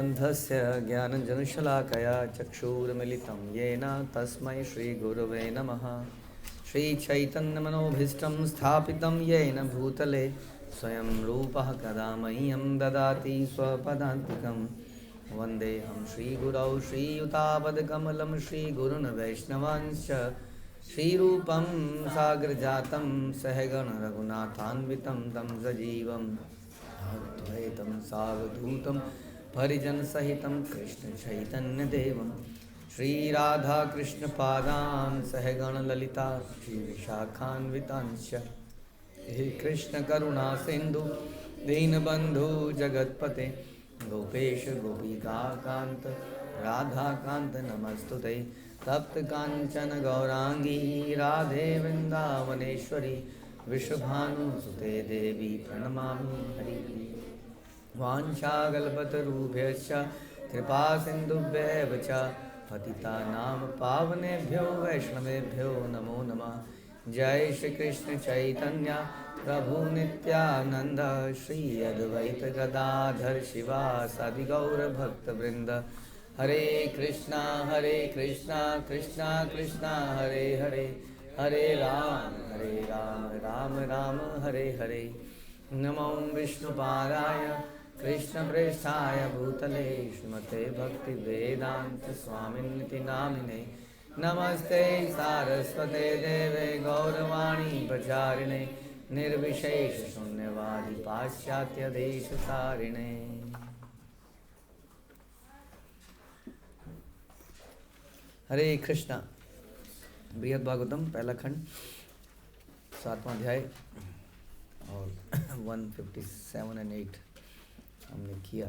अन्धस्य ज्ञानञ्जनशलाकया चक्षुरुन्मिलितं येन तस्मै श्रीगुरवे नमः। श्रीचैतन्यमनोभीष्टं स्थापितं येन भूतले स्वयं रूपः कदा मह्यं ददाति स्वपदान्तिकं। वन्देऽहं श्रीगुरौ श्रीयुतापदकमलं श्रीगुरुन् वैष्णवांश्च श्रीरूपं साग्रजातं सहगणरघुनाथान्वितं तं सजीवम् अद्वैतं सावधूतं परिजनसहितं कृष्णचैतन्यदेवं श्रीराधाकृष्णपादान् सहगणललिता श्रीविशाखान्वितांश्च। हे कृष्णकरुणासिन्धु दीनबन्धु जगत्पते गोपेश गोपिकान्त राधाकान्त नमस्तुते। तप्तकाञ्चन गौराङ्गी राधे वृन्दावनेश्वरी विश्वभानुसुते देवी प्रणमामि हरिः। वाञ्छाकल्पतरुभ्यश्च कृपासिन्धुभ्येव च पतितानां पावनेभ्यो वैष्णवेभ्यो नमो नमः। जय श्री कृष्ण चैतन्य प्रभु नित्यानंद श्री अद्वैत गदाधर शिवासादि गौर भक्तवृंद। हरे कृष्णा कृष्णा कृष्णा हरे हरे, हरे राम राम राम हरे हरे। नमो विष्णुपादाय कृष्णप्रेष्ठाय भूतले श्रीमते भक्तिवेदांत स्वामिनिति नामिने। नमस्ते सारस्वते देवे गौरवाणी प्रचारिणे निर्विशेष शून्यवादी पाश्चात्य देश तारिणे। हरे कृष्णा। बृहद भागवतम पहला खंड 7वां अध्याय और 157 और 8 हमने किया।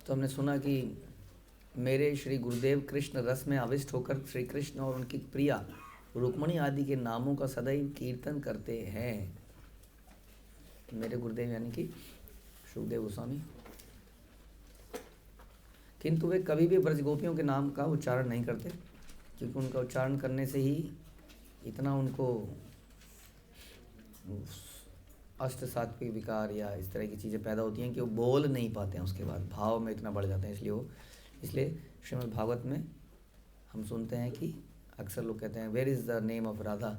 तो हमने सुना कि मेरे श्री गुरुदेव कृष्ण रस में आविष्ट होकर श्री कृष्ण और उनकी प्रिया रुक्मणी आदि के नामों का सदैव कीर्तन करते हैं। मेरे गुरुदेव यानी कि सुखदेव गोस्वामी, किंतु वे कभी भी ब्रज गोपियों के नाम का उच्चारण नहीं करते, क्योंकि उनका उच्चारण करने से ही इतना उनको अष्ट सात्विक विकार या इस तरह की चीज़ें पैदा होती हैं कि वो बोल नहीं पाते हैं, उसके बाद भाव में इतना बढ़ जाते हैं। इसलिए श्रीमद् भागवत में हम सुनते हैं कि अक्सर लोग कहते हैं where is the name of Radha.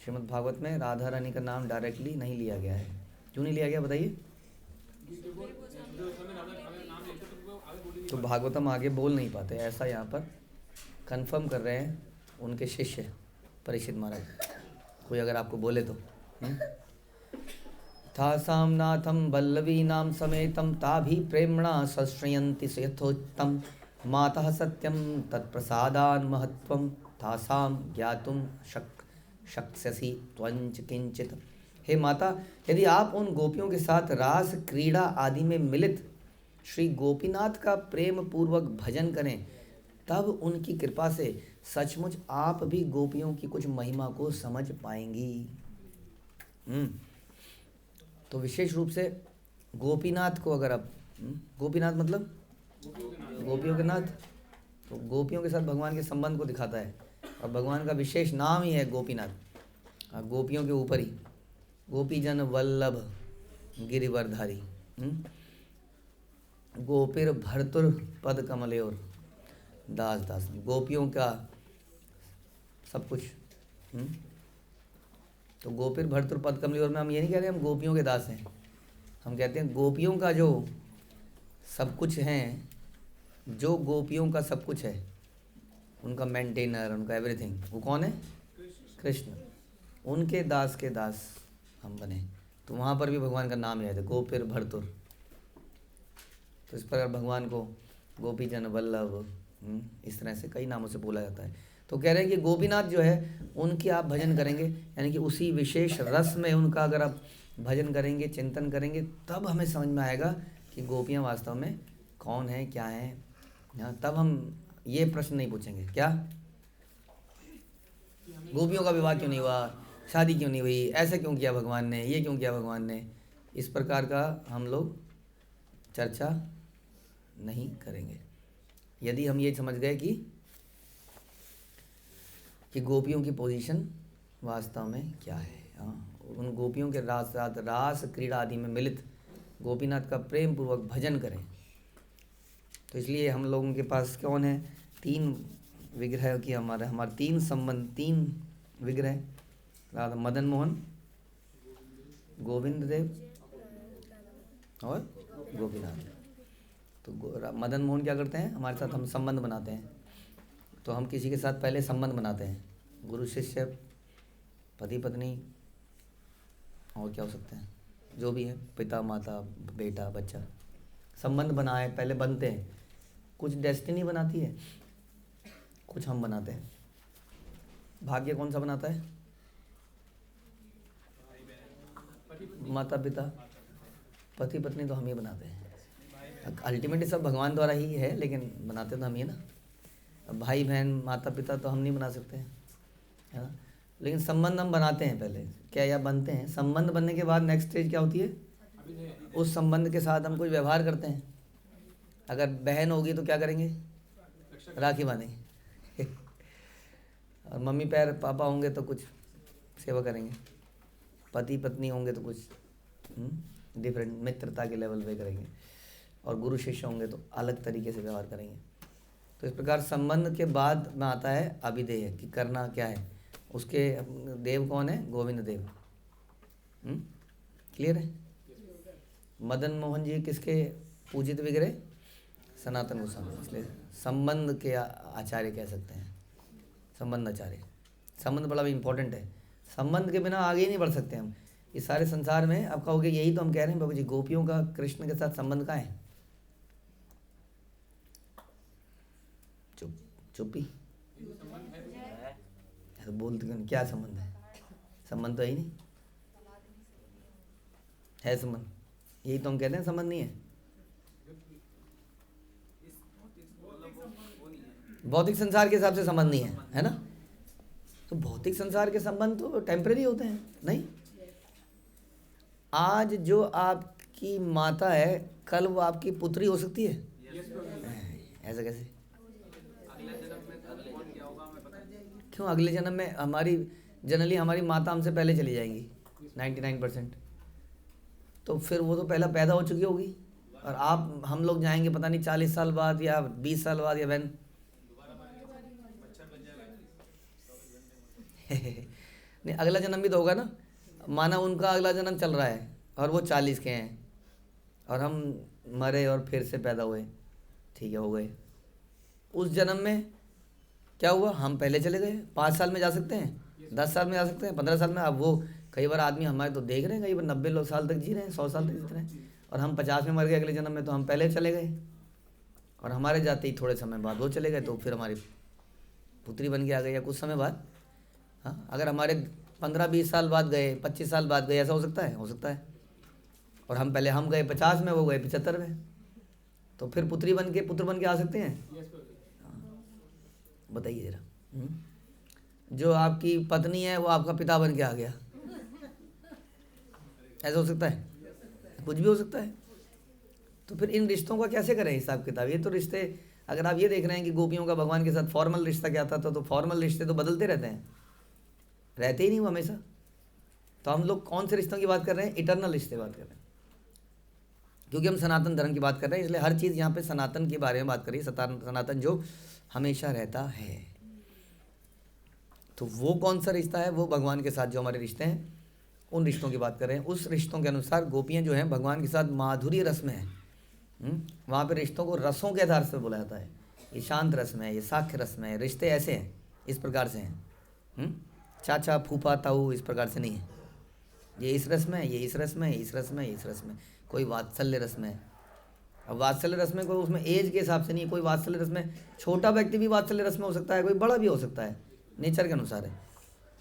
Shrimad Bhagavat में राधा रानी का नाम डायरेक्टली नहीं लिया गया है। क्यों नहीं लिया गया बताइए? तो भागवतम आगे बोल नहीं पाते, ऐसा यहाँ पर कंफर्म कर रहे हैं उनके शिष्य परीक्षित महाराज। कोई अगर आपको बोले तो तासां नाथम वल्लवी नाम समेतम ताभि प्रेमणा सश्रयन्ति यथोत्तम मातः सत्यम तत्प्रसादान् महत्वम तासां ज्ञातुम शक्स्यसि त्वंच किंचित। हे माता, यदि आप उन गोपियों के साथ रास क्रीड़ा आदि में मिलित श्री गोपीनाथ का प्रेम पूर्वक भजन करें, तब उनकी कृपा से सचमुच आप भी गोपियों की कुछ महिमा को समझ पाएंगी। तो विशेष रूप से गोपीनाथ को अगर आप गोपीनाथ मतलब गोपियों के नाथ, तो गोपियों के साथ भगवान के संबंध को दिखाता है। और भगवान का विशेष नाम ही है गोपीनाथ। गोपियों के ऊपर ही गोपीजन वल्लभ गिरिवरधारी, गोपीर भर्तुर पद कमलेर दास दास, गोपियों का सब कुछ। तो गोपीर भर्तुर पद कमलेर में हम ये नहीं कह रहे हम गोपियों के दास हैं, हम कहते हैं गोपियों का जो सब कुछ हैं, जो गोपियों का सब कुछ है, उनका मेंटेनर, उनका एवरीथिंग, वो कौन है? कृष्ण। उनके दास के दास हम बने। तो वहाँ पर भी भगवान का नाम याद है, गोपीर भर्तुर। तो इस प्रकार भगवान को गोपीजन वल्लभ इस तरह से कई नामों से बोला जाता है। तो कह रहे हैं कि गोपीनाथ जो है उनकी आप भजन करेंगे, यानी कि उसी विशेष रस में उनका अगर आप भजन करेंगे, चिंतन करेंगे, तब हमें समझ में आएगा कि गोपियाँ वास्तव में कौन है, क्या है। तब हम ये प्रश्न नहीं पूछेंगे, क्या गोपियों का विवाह क्यों नहीं हुआ, शादी क्यों नहीं हुई, ऐसा क्यों किया भगवान ने, ये क्यों किया भगवान ने। इस प्रकार का हम लोग चर्चा नहीं करेंगे। यदि हम ये समझ गए कि गोपियों की पोजीशन वास्तव में क्या है, उन गोपियों के रास क्रीड़ा आदि में मिलित गोपीनाथ का प्रेम पूर्वक भजन करें। तो इसलिए हम लोगों के पास कौन है, 3 विग्रह की हमारे तीन संबंध, 3 विग्रह, राधा मदन मोहन, गोविंद देव और गोपीनाथ। तो मदन मोहन क्या करते हैं, हमारे साथ हम संबंध बनाते हैं। तो हम किसी के साथ पहले संबंध बनाते हैं, गुरु शिष्य, पति पत्नी, और क्या हो सकते हैं, जो भी है, पिता माता बेटा बच्चा, संबंध बनाए पहले बनते हैं। कुछ डेस्टिनी बनाती है, कुछ हम बनाते हैं। भाग्य कौन सा बनाता है, माता पिता, पति पत्नी तो हम ही बनाते हैं। अल्टीमेटली सब भगवान द्वारा ही है, लेकिन बनाते तो हम ही ना। अब भाई बहन माता पिता तो हम नहीं बना सकते हैं, है ना। लेकिन संबंध हम बनाते हैं पहले, क्या या बनते हैं। संबंध बनने के बाद नेक्स्ट स्टेज क्या होती है, उस संबंध के साथ हम कुछ व्यवहार करते हैं। अगर बहन होगी तो क्या करेंगे, राखी बांधेंगे और मम्मी पापा होंगे तो कुछ सेवा करेंगे। पति पत्नी होंगे तो कुछ डिफरेंट मित्रता के लेवल पे करेंगे। और गुरु शिष्य होंगे तो अलग तरीके से व्यवहार करेंगे। तो इस प्रकार संबंध के बाद में आता है अभिधेय, कि करना क्या है। उसके देव कौन है, गोविंद देव। क्लियर है। मदन मोहन जी किसके पूजित विग्रह, सनातन गोस्वामी, इसलिए संबंध के आचार्य कह सकते हैं, संबंध आचार्य। संबंध बड़ा भी इम्पोर्टेंट है, संबंध के बिना आगे ही नहीं बढ़ सकते हम इस सारे संसार में। आप कहोगे यही तो हम कह रहे हैं बाबू जी, गोपियों का कृष्ण के साथ संबंध कहाँ है, चुप्पी तो बोलते क्यों, क्या संबंध है, संबंध तो है ही नहीं, है संबंध, यही तो हम कहते हैं संबंध नहीं है। भौतिक संसार के हिसाब से संबंध नहीं है ना। तो भौतिक संसार के संबंध तो टेम्परेरी होते हैं, नहीं। आज जो आपकी माता है, कल वो आपकी पुत्री हो सकती है, ऐसा कैसे, क्यों। अगले जन्म में जनरली हमारी माता हमसे पहले चली जाएंगी 99%। तो फिर वो तो पहला पैदा हो चुकी होगी, और हम लोग जाएंगे पता नहीं 40 साल बाद या 20 साल बाद, या बहन नहीं, अगला जन्म भी तो होगा ना। माना उनका अगला जन्म चल रहा है और वो 40 के हैं, और हम मरे और फिर से पैदा हुए, ठीक है, हो गए। उस जन्म में क्या हुआ, हम पहले चले गए। 5 साल में जा सकते हैं, 10 साल में जा सकते हैं, 15 साल में। अब वो कई बार आदमी हमारे तो देख रहे हैं, कई बार 90 साल तक जी रहे हैं, 100 साल तक जी रहे हैं, और हम 50 में मर गए अगले जन्म में, तो हम पहले चले गए। और हमारे जाते ही थोड़े समय बाद वो चले गए, तो फिर हमारी पुत्री बन के आ गई, या कुछ समय बाद। हाँ, अगर हमारे 15-20 साल बाद गए, 25 साल बाद गए, ऐसा हो सकता है, हो सकता है। और हम गए 50 में, वो गए 75 में, तो फिर पुत्र बन के आ सकते हैं। बताइए जरा, जो आपकी पत्नी है वो आपका पिता बन के आ गया, ऐसा हो सकता है, कुछ भी हो सकता है। तो फिर इन रिश्तों का कैसे करें हिसाब किताब। ये तो रिश्ते, अगर आप ये देख रहे हैं कि गोपियों का भगवान के साथ फॉर्मल रिश्ता क्या था, तो फॉर्मल रिश्ते तो बदलते रहते हैं, रहते ही नहीं वो हमेशा। तो हम लोग कौन से रिश्तों की बात कर रहे हैं, इटर्नल रिश्ते बात कर रहे हैं, क्योंकि हम सनातन धर्म की बात कर रहे हैं, इसलिए हर चीज़ यहाँ पे सनातन के बारे में बात करिए। सनातन जो हमेशा रहता है। तो वो कौन सा रिश्ता है, वो भगवान के साथ जो हमारे रिश्ते हैं, उन रिश्तों की बात कर रहे हैं। उस रिश्तों के अनुसार गोपियाँ जो हैं भगवान के साथ माधुर्य रस में हैं। वहाँ पे रिश्तों को रसों के आधार से बोला जाता है। ये शांत रस में है, ये साख्य रस में है। रिश्ते ऐसे हैं, इस प्रकार से हैं, चाचा फूफा ताऊ इस प्रकार से नहीं है। ये इस रस में है, ये इस रस में है, इस रस में, इस रस में। कोई वात्सल्य रस में है। अब वात्सल्य रस में कोई उसमें एज के हिसाब से नहीं है। कोई वात्सल्य रस में छोटा व्यक्ति भी वात्सल्य रस में हो सकता है, कोई बड़ा भी हो सकता है, नेचर के अनुसार है।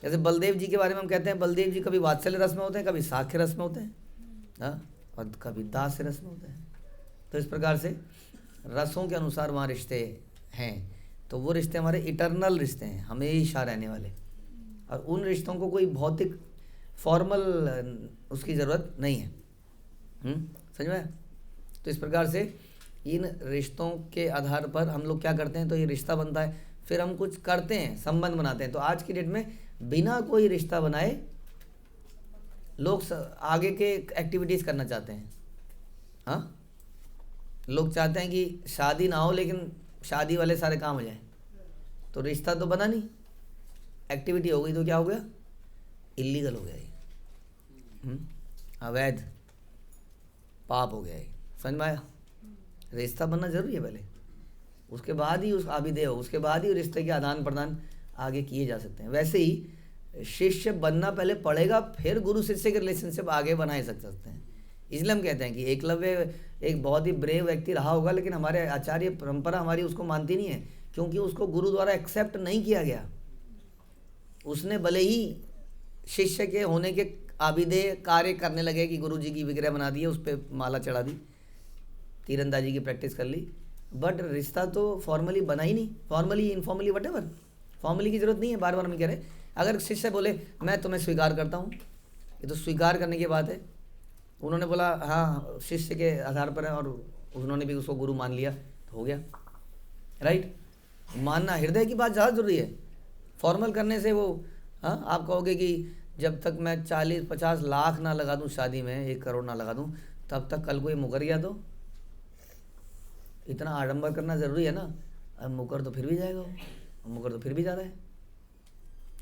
जैसे बलदेव जी के बारे में हम कहते हैं, बलदेव जी कभी वात्सल्य रस में होते हैं, कभी साख्य रस में होते हैं, हाँ, और कभी दास्य रस में होते हैं। तो इस प्रकार से रसों के अनुसार वहाँ रिश्ते हैं। तो वो रिश्ते हमारे इटर्नल रिश्ते हैं, हमेशा रहने वाले। और उन रिश्तों को कोई भौतिक फॉर्मल उसकी ज़रूरत नहीं है। समझ में? तो इस प्रकार से इन रिश्तों के आधार पर हम लोग क्या करते हैं, तो ये रिश्ता बनता है, फिर हम कुछ करते हैं, संबंध बनाते हैं। तो आज की डेट में बिना कोई रिश्ता बनाए लोग आगे के एक्टिविटीज़ करना चाहते हैं। हाँ, लोग चाहते हैं कि शादी ना हो लेकिन शादी वाले सारे काम हो जाए। तो रिश्ता तो बना नहीं, एक्टिविटी हो गई, तो क्या हो गया, इलीगल हो गया ये, अवैध पाप हो गया ये। समझ में आया? रिश्ता बनना जरूरी है पहले, उसके बाद ही उस आबिदे हो, उसके बाद ही रिश्ते के आदान प्रदान आगे किए जा सकते हैं। वैसे ही शिष्य बनना पहले पड़ेगा, फिर गुरु शिष्य के रिलेशनशिप आगे बनाए सकते हैं। इसलिए हम कहते हैं कि एकलव्य एक बहुत ही ब्रेव व्यक्ति रहा होगा, लेकिन हमारे आचार्य परंपरा हमारी उसको मानती नहीं है, क्योंकि उसको गुरु द्वारा एक्सेप्ट नहीं किया गया। उसने भले ही शिष्य के होने के आबिदे कार्य करने लगे कि गुरु जी की विग्रह बना दिए, उस पर माला चढ़ा दी, तीरंदाजी की प्रैक्टिस कर ली, बट रिश्ता तो फॉर्मली बना ही नहीं। फॉर्मली इनफॉर्मली वटेवर, फॉर्मली की जरूरत नहीं है। बार बार हम कह रहे, अगर शिष्य बोले मैं तुम्हें स्वीकार करता हूँ, ये तो स्वीकार करने की बात है। उन्होंने बोला हाँ शिष्य के आधार पर है, और उन्होंने भी उसको गुरु मान लिया, तो हो गया, राइट। मानना हृदय की बात ज़्यादा जरूरी है। फॉर्मल करने से वो, हाँ, आप कहोगे कि जब तक मैं 40-50 लाख ना लगा दूँ शादी में, 1 करोड़ ना लगा दूँ, तब तक कल को ये मुकर गया तो इतना आडंबर करना ज़रूरी है ना। अब मुकर तो फिर भी जाएगा वो, मुकर तो फिर भी जा रहा है,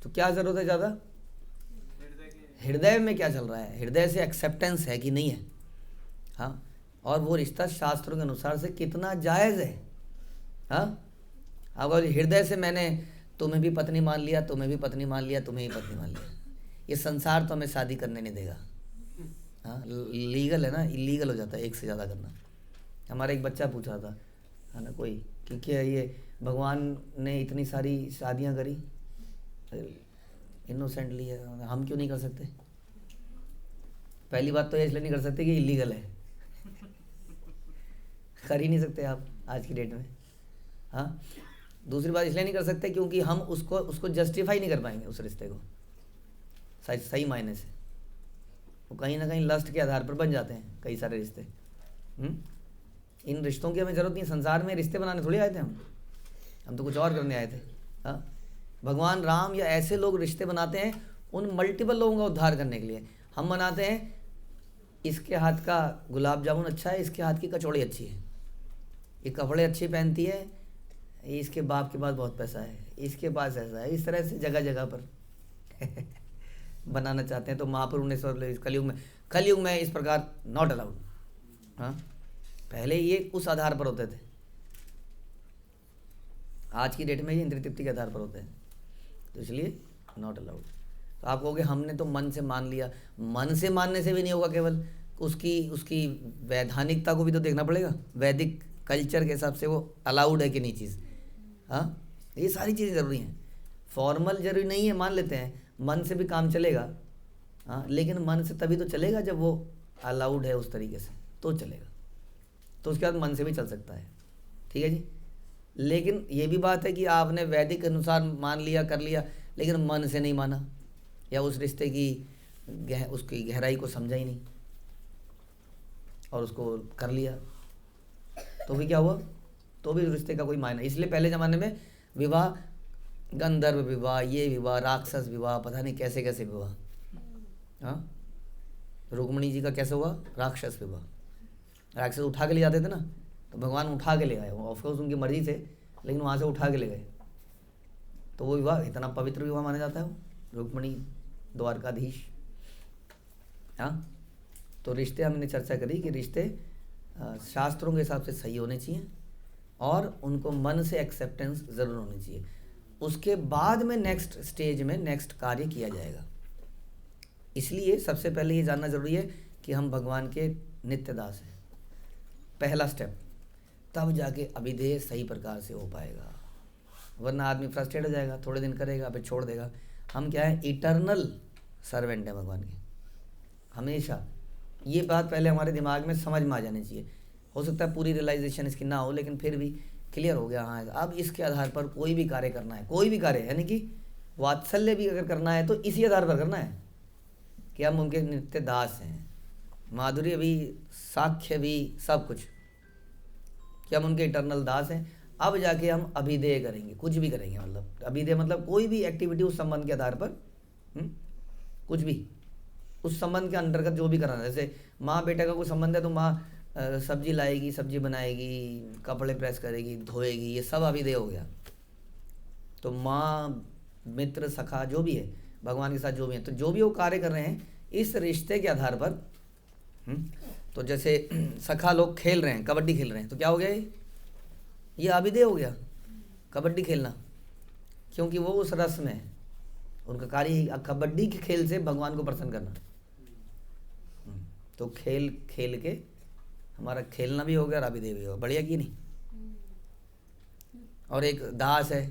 तो क्या ज़रूरत है ज़्यादा? हृदय में क्या चल रहा है, हृदय से एक्सेप्टेंस है कि नहीं है। हाँ, और वो रिश्ता शास्त्रों के अनुसार से कितना जायज़ है। हाँ, अगर हृदय से मैंने तुम्हें भी पत्नी मान लिया, तुम्हें भी पत्नी मान लिया, तुम्हें भी पत्नी मान लिया, ये संसार तो हमें शादी करने नहीं देगा। हाँ, लीगल है ना, इलीगल हो जाता है एक से ज़्यादा करना। हमारा एक बच्चा पूछ रहा था, है ना, कोई कि क्या ये भगवान ने इतनी सारी शादियाँ करी इनोसेंटली है, हम क्यों नहीं कर सकते? पहली बात तो ये इसलिए नहीं कर सकते कि इलीगल है, कर ही नहीं सकते आप आज की डेट में। हाँ, दूसरी बात इसलिए नहीं कर सकते क्योंकि हम उसको जस्टिफाई नहीं कर पाएंगे, उस रिश्ते को सही मायने से। वो कहीं ना कहीं लस्ट के आधार पर बन जाते हैं कई सारे रिश्ते। इन रिश्तों की हमें ज़रूरत नहीं, संसार में रिश्ते बनाने थोड़ी आए थे हम तो कुछ और करने आए थे। हाँ, भगवान राम या ऐसे लोग रिश्ते बनाते हैं उन मल्टीपल लोगों का उद्धार करने के लिए। हम बनाते हैं इसके हाथ का गुलाब जामुन अच्छा है, इसके हाथ की कचौड़ी अच्छी है, ये कपड़े अच्छे पहनती है, इसके बाप के पास बहुत पैसा है, इसके पास ऐसा है, इस तरह से जगह जगह पर बनाना चाहते हैं। तो महाप्रभु ने कलयुग में इस प्रकार नॉट अलाउड। हाँ, पहले ये उस आधार पर होते थे, आज की डेट में ये इंद्रिय तृप्ति के आधार पर होते हैं, तो इसलिए नॉट अलाउड। तो आप कहोगे हमने तो मन से मान लिया, मन से मानने से भी नहीं होगा, केवल उसकी वैधानिकता को भी तो देखना पड़ेगा, वैदिक कल्चर के हिसाब से वो अलाउड है कि नहीं चीज़। हाँ, ये सारी चीज़ें ज़रूरी हैं। फॉर्मल जरूरी नहीं है, मान लेते हैं मन से भी काम चलेगा। हाँ, लेकिन मन से तभी तो चलेगा जब वो अलाउड है उस तरीके से, तो चलेगा। तो उसके बाद मन से भी चल सकता है, ठीक है जी। लेकिन ये भी बात है कि आपने वैदिक अनुसार मान लिया, कर लिया, लेकिन मन से नहीं माना, या उस रिश्ते की उसकी गहराई को समझा ही नहीं और उसको कर लिया, तो भी क्या हुआ? तो भी रिश्ते का कोई मायना। इसलिए पहले ज़माने में विवाह, गंधर्व विवाह, ये विवाह, राक्षस विवाह, पता नहीं कैसे कैसे विवाह। हाँ, रुक्मिणी जी का कैसे हुआ? राक्षस विवाह। राक्षस उठा के ले जाते थे ना, तो भगवान उठा के ले आए, ऑफकोर्स उनकी मर्जी से, लेकिन वहाँ से उठा के ले गए। तो वो विवाह इतना पवित्र विवाह माना जाता है वो, रुक्मिणी द्वारकाधीश। हाँ, तो रिश्ते हमने चर्चा करी कि रिश्ते शास्त्रों के हिसाब से सही होने चाहिए और उनको मन से एक्सेप्टेंस ज़रूर होनी चाहिए। उसके बाद में नेक्स्ट स्टेज में नेक्स्ट कार्य किया जाएगा। इसलिए सबसे पहले ये जानना ज़रूरी है कि हम भगवान के नित्य दास हैं, पहला स्टेप, तब जाके अभिधेय सही प्रकार से हो पाएगा। वरना आदमी फ्रस्ट्रेट हो जाएगा, थोड़े दिन करेगा फिर छोड़ देगा। हम क्या है? इटर्नल सर्वेंट हैं भगवान के, हमेशा। ये बात पहले हमारे दिमाग में समझ में आ जानी चाहिए। हो सकता है पूरी रियलाइजेशन इसकी ना हो, लेकिन फिर भी क्लियर हो गया। हाँ, अब इसके आधार पर कोई भी कार्य करना है, कोई भी कार्य, यानी कि वात्सल्य भी अगर करना है तो इसी आधार पर करना है कि हम उनके नित्य दास हैं। माधुर्य भी, साक्ष्य भी, सब कुछ, कि हम उनके इटर्नल दास हैं। अब जाके हम अभिदेय करेंगे, कुछ भी करेंगे, मतलब अभिदेय मतलब कोई भी एक्टिविटी उस संबंध के आधार पर, कुछ भी उस संबंध के अंतर्गत जो भी कराना। जैसे माँ बेटा का कोई संबंध है तो माँ सब्जी लाएगी, सब्जी बनाएगी, कपड़े प्रेस करेगी, धोएगी, ये सब अभिदेय हो गया। तो माँ, मित्र, सखा जो भी है भगवान के साथ जो भी है, तो जो भी वो कार्य कर रहे हैं इस रिश्ते के आधार पर। तो जैसे सखा लोग खेल रहे हैं, कबड्डी खेल रहे हैं, तो क्या हो गया ये अभिदेय हो गया, कबड्डी खेलना, क्योंकि वो उस रस में है। उनका कार्य कबड्डी के खेल से भगवान को प्रसन्न करना। तो खेल खेल के हमारा खेलना भी हो गया और अभिदेय भी हो गया। बढ़िया कि नहीं? और एक दास है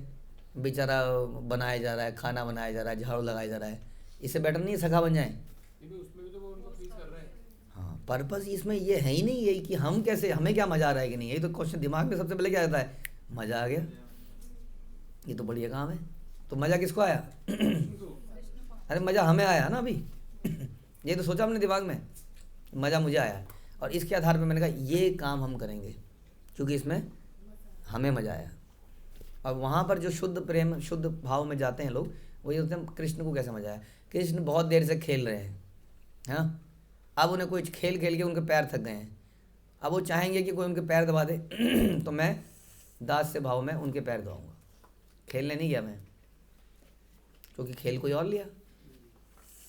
बेचारा, बनाया जा रहा है, खाना बनाया जा रहा है, झाड़ू लगाया जा रहा है, इससे बेटर नहीं है सखा बन जाए? उसमें भी तो वो उनको प्लीज कर रहे हैं। हाँ, पर्पस इसमें ये है ही नहीं, यही कि हम कैसे, हमें क्या मज़ा आ रहा है कि नहीं, यही तो क्वेश्चन दिमाग में सबसे पहले क्या आता है, मज़ा आ गया, ये तो बढ़िया काम है। तो मज़ा किसको आया? अरे मज़ा हमें आया ना अभी ये तो सोचा हमने दिमाग में, मज़ा मुझे आया, और इसके आधार पर मैंने कहा ये काम हम करेंगे क्योंकि इसमें हमें मज़ा आया। और वहाँ पर जो शुद्ध प्रेम, शुद्ध भाव में जाते हैं लोग, वो ये होते हैं कृष्ण को कैसे मज़ा आया। कृष्ण बहुत देर से खेल रहे हैं, हाँ, अब उन्हें कोई खेल खेल के उनके पैर थक गए हैं, अब वो चाहेंगे कि कोई उनके पैर दबा दे तो मैं दास से भाव में उनके पैर दबाऊंगा। खेलने नहीं गया मैं, क्योंकि खेल कोई और लिया।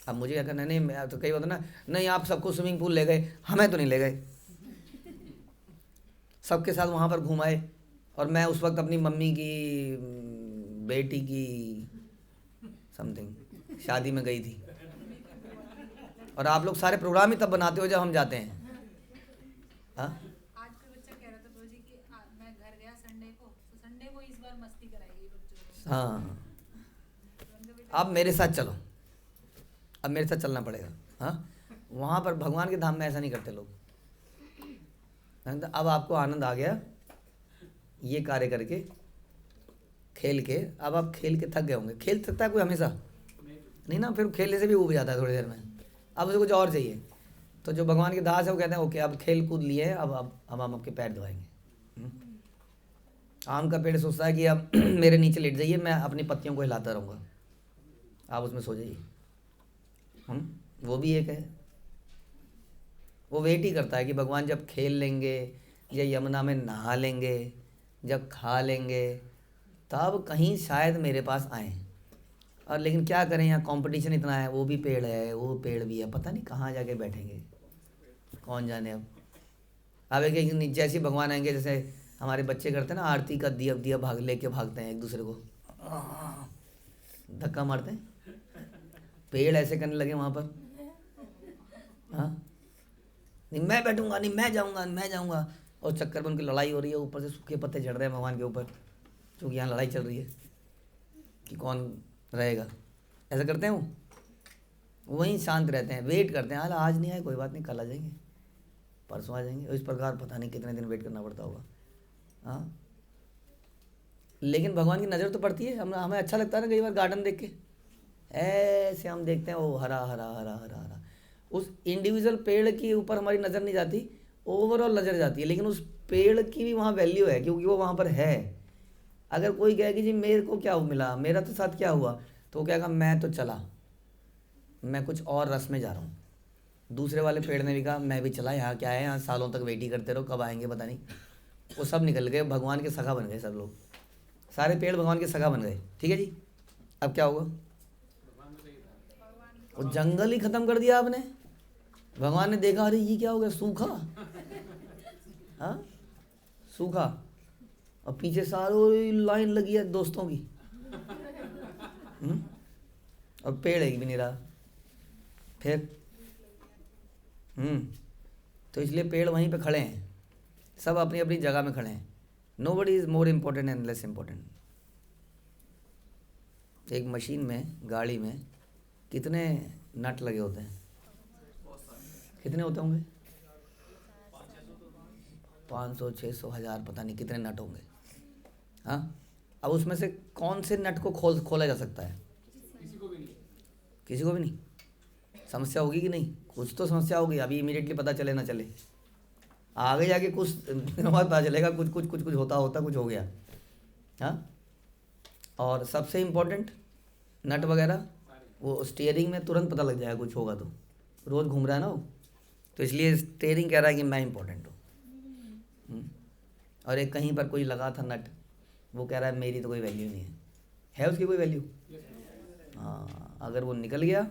अब मुझे क्या करना, नहीं मैं तो कई बात ना, नहीं आप सबको स्विमिंग पूल ले गए, हमें तो नहीं ले गए, सबके साथ वहाँ पर घुमाए, और मैं उस वक्त अपनी मम्मी की बेटी की समथिंग शादी में गई थी, और आप लोग सारे प्रोग्राम ही तब बनाते हो जब हम जाते हैं। हाँ, आज का बच्चा कह रहा था प्रभु जी कि मैं घर गया संडे को, तो संडे को इस बार मस्ती कराएगी बच्चों को। हाँ, अब मेरे साथ चलो, अब मेरे साथ चलना पड़ेगा। हाँ, वहाँ पर भगवान के धाम में ऐसा नहीं करते लोग। अब आपको आनंद आ गया ये कार्य करके, खेल के, अब आप खेल के थक गए होंगे। खेल सकता है कोई हमेशा नहीं ना, फिर खेलने से भी ऊब जाता है थोड़ी देर में, अब उसे कुछ और चाहिए। तो जो भगवान के दास है वो कहते हैं ओके अब खेल कूद लिए है, अब हम आपके पैर दबाएंगे। आम का पेड़ सोचता है कि अब मेरे नीचे लेट जाइए, मैं अपनी पत्तियों को हिलाता रहूँगा, आप उसमें सो जाइए। वो भी एक है, वो वेट ही करता है कि भगवान जब खेल लेंगे या यमुना में नहा लेंगे, जब खा लेंगे, तब कहीं शायद मेरे पास आएँ। और लेकिन क्या करें, यहाँ कंपटीशन इतना है, वो भी पेड़ है, वो पेड़ भी है, पता नहीं कहाँ जाके बैठेंगे, कौन जाने। अब एक जैसे भगवान आएंगे, जैसे हमारे बच्चे करते हैं ना, आरती का दिया दिया भाग लेके भागते हैं एक दूसरे को, धक्का मारते हैं, पेड़ ऐसे करने लगे वहाँ पर। हाँ, नहीं मैं बैठूंगा, नहीं मैं जाऊँगा, मैं जाऊँगा, और चक्कर में उनकी लड़ाई हो रही है, ऊपर से सूखे पत्ते झड़ रहे हैं भगवान के ऊपर, क्योंकि यहाँ लड़ाई चल रही है कि कौन रहेगा। ऐसा करते हैं वो वहीं शांत रहते हैं, वेट करते हैं, हाल आज नहीं आए कोई बात नहीं, कल आ जाएंगे, परसों आ जाएंगे, इस प्रकार पता नहीं कितने दिन वेट करना पड़ता होगा। हाँ, लेकिन भगवान की नज़र तो पड़ती है, हमें अच्छा लगता है ना कई बार गार्डन देख के, ऐसे हम देखते हैं वो हरा हरा हरा हरा हरा, उस इंडिविजुअल पेड़ के ऊपर हमारी नज़र नहीं जाती, ओवरऑल नज़र जाती है, लेकिन उस पेड़ की भी वहाँ वैल्यू है क्योंकि वो वहाँ पर है। अगर कोई कहे कि जी मेरे को क्या मिला, मेरा तो साथ क्या हुआ, तो वो कहेगा मैं तो चला, मैं कुछ और रस में जा रहा हूँ। दूसरे वाले पेड़ ने भी कहा मैं भी चला, यहाँ क्या है, यहाँ सालों तक वेट ही करते रहो, कब आएंगे पता नहीं। वो सब निकल गए, भगवान के सखा बन गए सब लोग, सारे पेड़ भगवान के सखा बन गए। ठीक है जी, अब क्या होगा, वो जंगल ही ख़त्म कर दिया आपने। भगवान ने देखा अरे ये क्या हो गया, सूखा, हाँ सूखा, और पीछे सारी लाइन लगी है दोस्तों की, और पेड़ एक भी नहीं रहा फिर। तो इसलिए पेड़ वहीं पे खड़े हैं, सब अपनी अपनी जगह में खड़े हैं। Nobody is more important and less important. एक मशीन में, गाड़ी में कितने नट लगे होते हैं, कितने होते होंगे, 500 600 1000 पता नहीं कितने नट होंगे। हाँ, अब उसमें से कौन से नट को खोला जा सकता है, किसी को भी नहीं, किसी को भी नहीं। समस्या होगी कि नहीं, कुछ तो समस्या होगी, अभी इमीडिएटली पता चले ना चले, आगे जाके कुछ दिनों बाद पता चलेगा कुछ कुछ कुछ कुछ होता कुछ हो गया। हाँ, और सबसे इम्पोर्टेंट नट वगैरह वो स्टीयरिंग में तुरंत पता लग जाएगा कुछ होगा तो, रोज़ घूम रहा है ना वो, तो इसलिए स्टीयरिंग कह रहा है कि मैं इम्पोर्टेंट हूँ। और एक कहीं पर कोई लगा था नट, वो कह रहा है मेरी तो कोई वैल्यू नहीं है उसकी कोई वैल्यू? हाँ, अगर वो निकल गया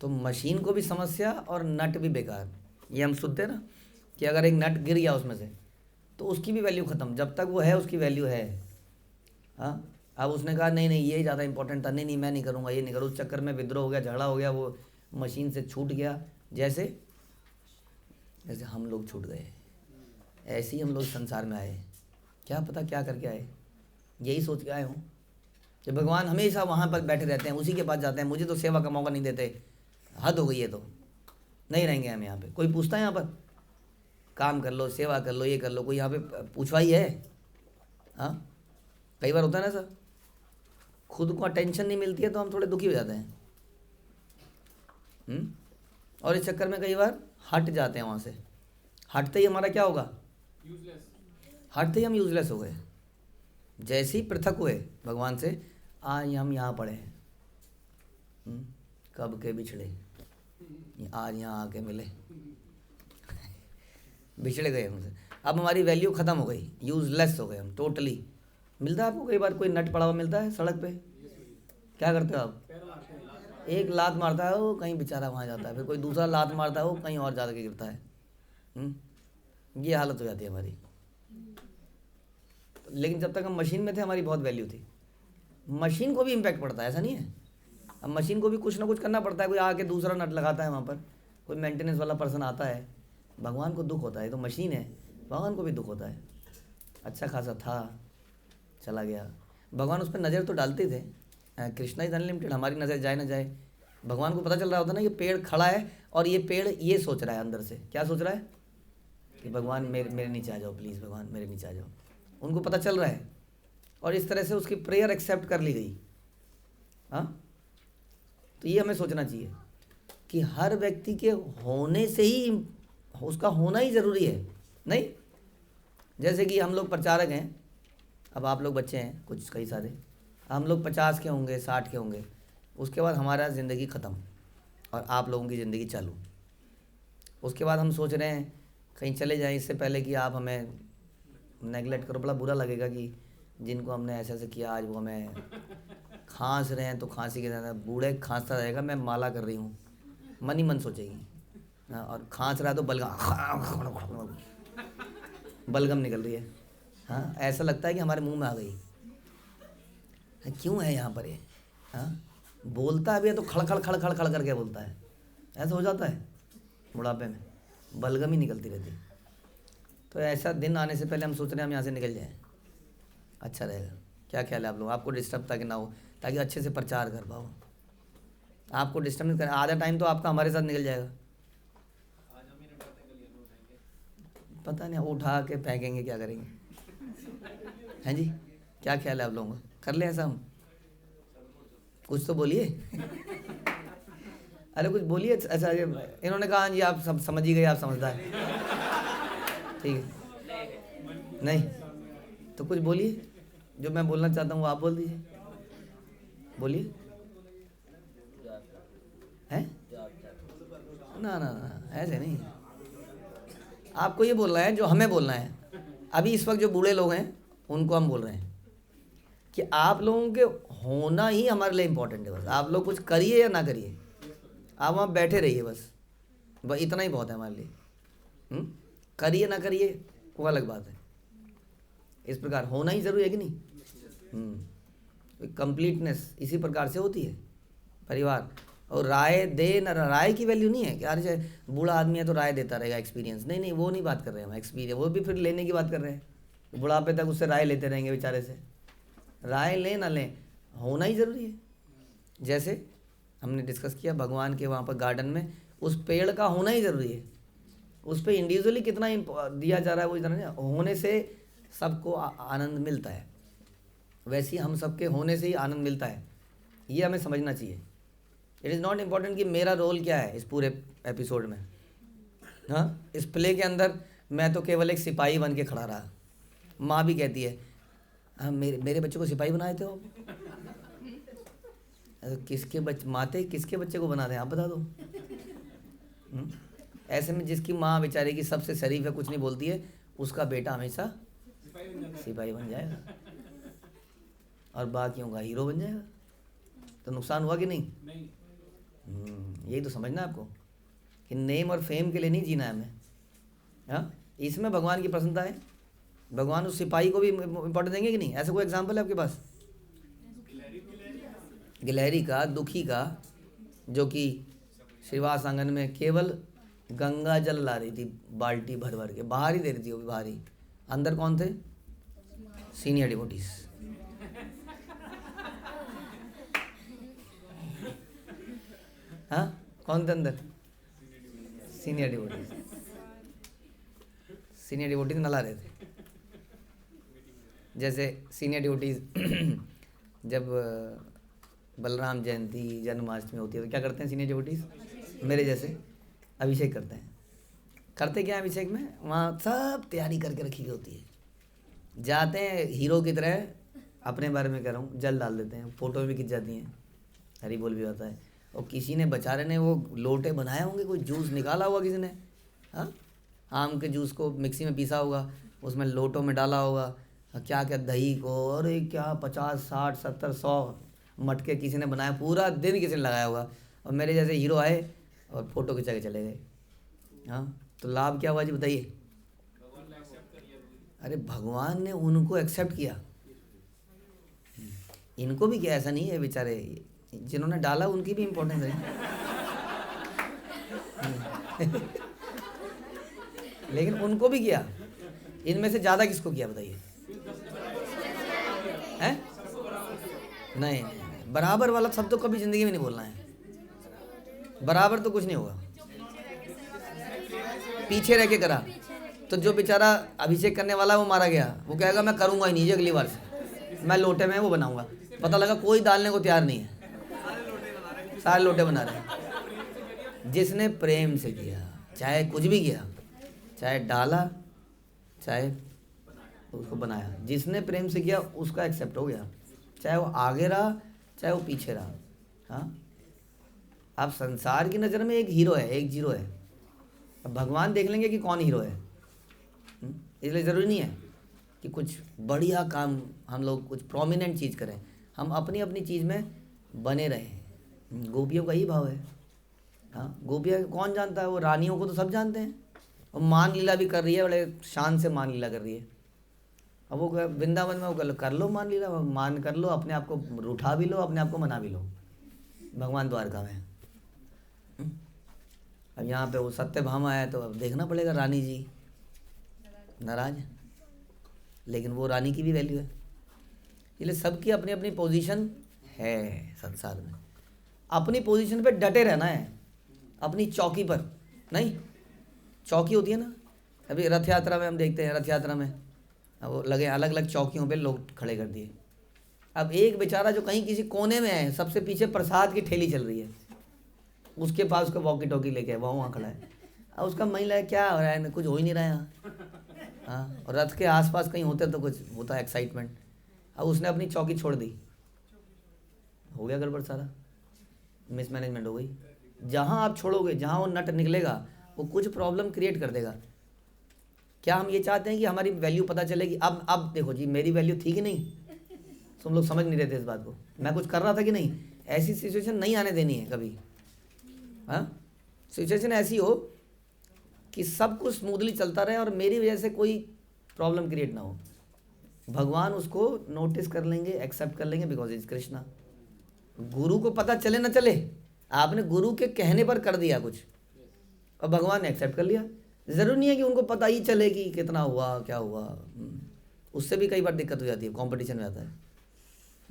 तो मशीन को भी समस्या और नट भी बेकार। ये हम सुनते हैं ना कि अगर एक नट गिर गया उसमें से तो उसकी भी वैल्यू ख़त्म, जब तक वो है उसकी वैल्यू है। हाँ, अब उसने कहा नहीं नहीं ये ज़्यादा इंपॉर्टेंट था, नहीं नहीं मैं नहीं करूँगा, ये नहीं करूँ, उस चक्कर में विद्रोह हो गया, झगड़ा हो गया, वो मशीन से छूट गया। जैसे जैसे हम लोग छूट गए, ऐसे ही हम लोग संसार में आए, क्या पता क्या करके आए, यही सोच के आए हों कि भगवान हमेशा वहाँ पर बैठे रहते हैं, उसी के पास जाते हैं, मुझे तो सेवा का मौका नहीं देते, हद हो गई है, तो नहीं रहेंगे हम यहाँ पे। कोई पूछता है यहाँ पर काम कर लो, सेवा कर लो, ये कर लो, कोई यहाँ पे पूछवाई है? हाँ, कई बार होता है ना सर, खुद को अटेंशन नहीं मिलती है तो हम थोड़े दुखी हो जाते हैं। और इस चक्कर में कई बार हट जाते हैं वहाँ से। हटते ही हमारा क्या होगा? यूजलेस। हटते ही हम यूज़लेस हो गए। जैसे ही पृथक हुए भगवान से, आज हम यहाँ पड़े हैं, कब के बिछड़े, आज यहाँ आके मिले, बिछड़े गए हमसे, अब हमारी वैल्यू ख़त्म हो गई, यूज़लेस हो गए हम टोटली। मिलता है आपको कई बार कोई नट पड़ा हुआ मिलता है सड़क पे, क्या करते हो आप? एक लात मारता है वो, कहीं बेचारा वहाँ जाता है, फिर कोई दूसरा लात मारता है वो कहीं और जा के गिरता है। ये हालत हो जाती है हमारी। लेकिन जब तक हम मशीन में थे हमारी बहुत वैल्यू थी। मशीन को भी इम्पैक्ट पड़ता है, ऐसा नहीं है, अब मशीन को भी कुछ ना कुछ करना पड़ता है, कोई आके दूसरा नट लगाता है वहाँ पर, कोई मेंटेनेंस वाला पर्सन आता है, भगवान को दुख होता है, तो मशीन है, भगवान को भी दुख होता है। अच्छा खासा था, चला गया, भगवान उस पर नज़र तो डालते थे, कृष्णा इज अनलिमिटेड, हमारी नज़र जाए ना जाए, भगवान को पता चल रहा होता ना, ये पेड़ खड़ा है और ये पेड़ ये सोच रहा है अंदर से, क्या सोच रहा है कि भगवान मेरे नीचे आ जाओ प्लीज़, भगवान मेरे नीचे आ जाओ, उनको पता चल रहा है, और इस तरह से उसकी प्रेयर एक्सेप्ट कर ली गई। हाँ, तो ये हमें सोचना चाहिए कि हर व्यक्ति के होने से ही उसका होना ही ज़रूरी है, नहीं जैसे कि हम लोग प्रचारक हैं, अब आप लोग बच्चे हैं कुछ कई सारे, हम लोग 50 के होंगे, 60 के होंगे, उसके बाद हमारा ज़िंदगी ख़त्म और आप लोगों की ज़िंदगी चालू। उसके बाद हम सोच रहे हैं कहीं चले जाएं, इससे पहले कि आप हमें नेगलेक्ट करो, बड़ा बुरा लगेगा कि जिनको हमने ऐसे ऐसे किया आज वो हमें खांस रहे हैं, तो खांसी के ज़्यादा बूढ़े खांसता रहेगा, मैं माला कर रही हूँ, मन ही मन सोचेगी, और खांस रहा है तो बलगम निकल रही है। हाँ, ऐसा लगता है कि हमारे मुंह में आ गई, क्यों है यहाँ पर ये? हाँ, बोलता है भी तो खड़ खड़ खड़ खड़ खड़ करके बोलता है, ऐसा हो जाता है बुढ़ापे में, बलगम ही निकलती रहती। तो ऐसा दिन आने से पहले हम सोच रहे हैं हम यहाँ से निकल जाएं, अच्छा रहेगा। क्या ख्याल है आप लोग? आपको डिस्टर्ब ताकि ना हो, ताकि अच्छे से प्रचार कर पाओ, आपको डिस्टर्ब नहीं करें, आधा टाइम तो आपका हमारे साथ निकल जाएगा। पता नहीं उठा के फेंकेंगे, क्या करेंगे? हैं जी, क्या ख्याल है आप लोगों का? कर ले ऐसा हम, कुछ तो बोलिए। अरे कुछ बोलिए। अच्छा, इन्होंने कहा जी आप सब समझ ही गए, आप समझदार, ठीक है, नहीं तो कुछ बोलिए, जो मैं बोलना चाहता हूँ वो आप बोल दीजिए, बोलिए। हैं? ना ना ना, ऐसे नहीं, आपको ये बोलना है जो हमें बोलना है। अभी इस वक्त जो बूढ़े लोग हैं उनको हम बोल रहे हैं कि आप लोगों के होना ही हमारे लिए इम्पोर्टेंट है। बस आप लोग कुछ करिए या ना करिए, आप वहाँ बैठे रहिए, बस इतना ही बहुत है हमारे लिए। करिए ना करिए वो अलग बात है, इस प्रकार होना ही ज़रूरी है कि नहीं? कंप्लीटनेस इसी प्रकार से होती है परिवार। और राय दे ना, राय की वैल्यू नहीं है कि यार बूढ़ा आदमी है तो राय देता रहेगा, एक्सपीरियंस नहीं नहीं, वो नहीं बात कर रहे हैं हम, एक्सपीरियंस वो भी फिर लेने की बात कर रहे हैं, बुढ़ापे तक उससे राय लेते रहेंगे बेचारे से। राय लें ना लें, होना ही ज़रूरी है। जैसे हमने डिस्कस किया भगवान के वहाँ पर गार्डन में उस पेड़ का होना ही ज़रूरी है, उस पर इंडिविजुअली कितना दिया जा रहा है वो इतना नहीं, होने से सबको आनंद मिलता है, वैसे ही हम सबके होने से ही आनंद मिलता है, ये हमें समझना चाहिए। इट इज़ नॉट इम्पॉर्टेंट कि मेरा रोल क्या है इस पूरे एपिसोड में। हाँ, इस प्ले के अंदर मैं तो केवल एक सिपाही बन के खड़ा रहा। माँ भी कहती है हाँ मेरे बच्चे को सिपाही बनाए थे हो। किसके माते किसके बच्चे को बना रहे हैं आप बता दो। ऐसे में जिसकी माँ बेचारे की सबसे शरीफ है, कुछ नहीं बोलती है, उसका बेटा हमेशा सिपाही बन जाएगा और बाकियों का हीरो बन जाएगा। तो नुकसान हुआ कि नहीं? यही तो समझना है आपको कि नेम और फेम के लिए नहीं जीना है हमें। हाँ, इसमें भगवान की प्रसन्नता है। भगवान उस सिपाही को भी इम्पोर्टेंस देंगे कि नहीं? ऐसा कोई एग्जाम्पल है आपके पास? गिलहरी का, दुखी का, जो कि श्रीवास आंगन में केवल गंगा जल ला रही थी बाल्टी भर भर के, बाहर ही दे रही थी, वो भी बाहर ही। अंदर कौन थे? Senior devotees. हाँ, कौन थे अंदर? Senior devotees. सीनियर डिवोटीज नला रहे थे। जैसे सीनियर डिवोटीज जब बलराम जयंती, जन्माष्टमी होती है तो क्या करते हैं सीनियर डिवोटीज? मेरे जैसे अभिषेक करते हैं। करते क्या है अभिषेक में? वहाँ सब तैयारी करके रखी हुई होती है। जाते हैं हीरो की तरह, अपने बारे में कह रहा हूँ, जल डाल देते हैं, फ़ोटो भी खिंच जाती हैं, हरी बोल भी होता है। और किसी ने बेचारे ने वो लोटे बनाए होंगे, कोई जूस निकाला होगा किसी ने, हाँ, आम के जूस को मिक्सी में पीसा होगा, उसमें लोटों में डाला होगा, क्या क्या दही को, और क्या 50, 60, 70, 100 मटके किसी ने बनाया, पूरा दिन किसी ने लगाया होगा। और मेरे जैसे हीरो आए और फ़ोटो खिंचा के चले गए। हाँ, तो लाभ क्या हुआ जी बताइए? अरे भगवान ने उनको एक्सेप्ट किया, इनको भी क्या? ऐसा नहीं है, बेचारे जिन्होंने डाला उनकी भी इम्पोर्टेंस है। लेकिन उनको भी किया। इनमें से ज़्यादा किसको किया बताइए? हैं? नहीं, बराबर वाला शब्द तो कभी ज़िंदगी में नहीं बोलना है। बराबर तो कुछ नहीं होगा। पीछे रह के करा तो जो बेचारा अभिषेक करने वाला वो मारा गया, वो कहेगा मैं करूँगा ही नहीं जी, अगली बार से मैं लोटे में वो बनाऊंगा। पता लगा कोई डालने को तैयार नहीं है, सारे लोटे बना रहे हैं। जिसने प्रेम से किया, चाहे कुछ भी किया, चाहे डाला चाहे उसको बनाया, जिसने प्रेम से किया उसका एक्सेप्ट हो गया, चाहे वो आगे रहा चाहे वो पीछे रहा। हाँ, आप संसार की नज़र में एक हीरो है, एक जीरो है। अब भगवान देख लेंगे कि कौन हीरो है। इसलिए ज़रूरी नहीं है कि कुछ बढ़िया काम हम लोग कुछ प्रोमिनेंट चीज़ करें, हम अपनी अपनी चीज़ में बने रहें। गोपियों का ही भाव है। हाँ, गोपियाँ कौन जानता है? वो रानियों को तो सब जानते हैं। और मान लीला भी कर रही है, बड़े शान से मान लीला कर रही है। अब वो वृंदावन में वो कर लो मान लीला, मान कर लो, अपने आप को उठा भी लो, अपने आप को मना भी लो। भगवान द्वारका में अब यहाँ पे वो सत्यभामा है तो अब देखना पड़ेगा, रानी जी नाराज है, लेकिन वो रानी की भी वैल्यू है। इसलिए सबकी अपनी अपनी पोजीशन है संसार में। अपनी पोजीशन पे डटे रहना है, अपनी चौकी पर नहीं। चौकी होती है ना, अभी रथ यात्रा में हम देखते हैं, रथ यात्रा में अब वो लगे अलग अलग चौकियों पे लोग खड़े कर दिए। अब एक बेचारा जो कहीं किसी कोने में है, सबसे पीछे प्रसाद की ठेली चल रही है, उसके पास उसका वॉकी टॉकी लेके वो वहाँ खड़ा है। अब उसका महिला है, क्या हो रहा है? कुछ हो ही नहीं रहा है यहाँ। हाँ, और रथ के आसपास कहीं होते तो कुछ होता है एक्साइटमेंट। अब उसने अपनी चौकी छोड़ दी, हो गया गड़बड़, सारा मिसमैनेजमेंट हो गई। जहाँ आप छोड़ोगे, जहाँ वो नट निकलेगा, वो कुछ प्रॉब्लम क्रिएट कर देगा। क्या हम ये चाहते हैं कि हमारी वैल्यू पता चलेगी? अब देखो जी, मेरी वैल्यू थी कि नहीं? तो हम लोग समझ नहीं रहे थे इस बात को। मैं कुछ कर रहा था कि नहीं? ऐसी सिचुएशन नहीं आने देनी है कभी। हाँ, सिचुएशन ऐसी हो कि सब कुछ स्मूथली चलता रहे और मेरी वजह से कोई प्रॉब्लम क्रिएट ना हो। भगवान उसको नोटिस कर लेंगे, एक्सेप्ट कर लेंगे, बिकॉज इज कृष्णा। गुरु को पता चले ना चले, आपने गुरु के कहने पर कर दिया कुछ और भगवान ने एक्सेप्ट कर लिया। ज़रूरी नहीं है कि उनको पता ही चले कि कितना हुआ क्या हुआ। उससे भी कई बार दिक्कत हो जाती है, कंपटीशन में आता है।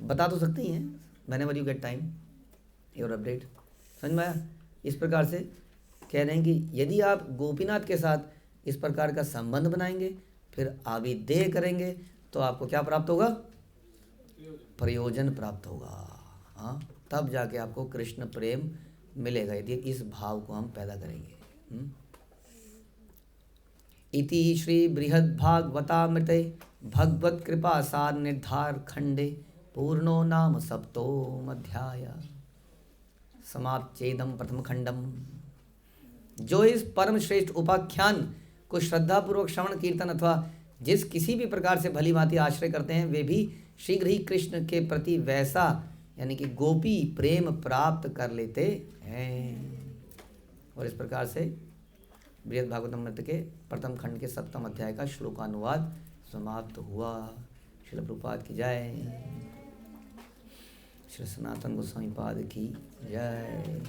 बता तो सकते ही हैं, whenever you get time your update. समझ में आया? इस प्रकार से कह रहे हैं कि यदि आप गोपीनाथ के साथ इस प्रकार का संबंध बनाएंगे, फिर आविदेय करेंगे, तो आपको क्या प्राप्त होगा? प्रयोजन प्राप्त होगा। हाँ, तब जाके आपको कृष्ण प्रेम मिलेगा, यदि इस भाव को हम पैदा करेंगे। इति श्री बृहद्भागवतामृते भगवत कृपा सार निर्धार खंडे पूर्णो नाम सप्तोऽध्याय समाप्त्येदं प्रथम खंडम। जो इस परम श्रेष्ठ उपाख्यान को श्रद्धापूर्वक श्रवण कीर्तन अथवा जिस किसी भी प्रकार से भली भांति आश्रय करते हैं, वे भी शीघ्र ही कृष्ण के प्रति वैसा यानी कि गोपी प्रेम प्राप्त कर लेते हैं। और इस प्रकार से बृहद्भागवतामृत के प्रथम खंड के 7वें अध्याय का श्लोकानुवाद समाप्त हुआ। श्रील प्रभुपाद की जय, श्री सनातन गोस्वामी पाद की जय।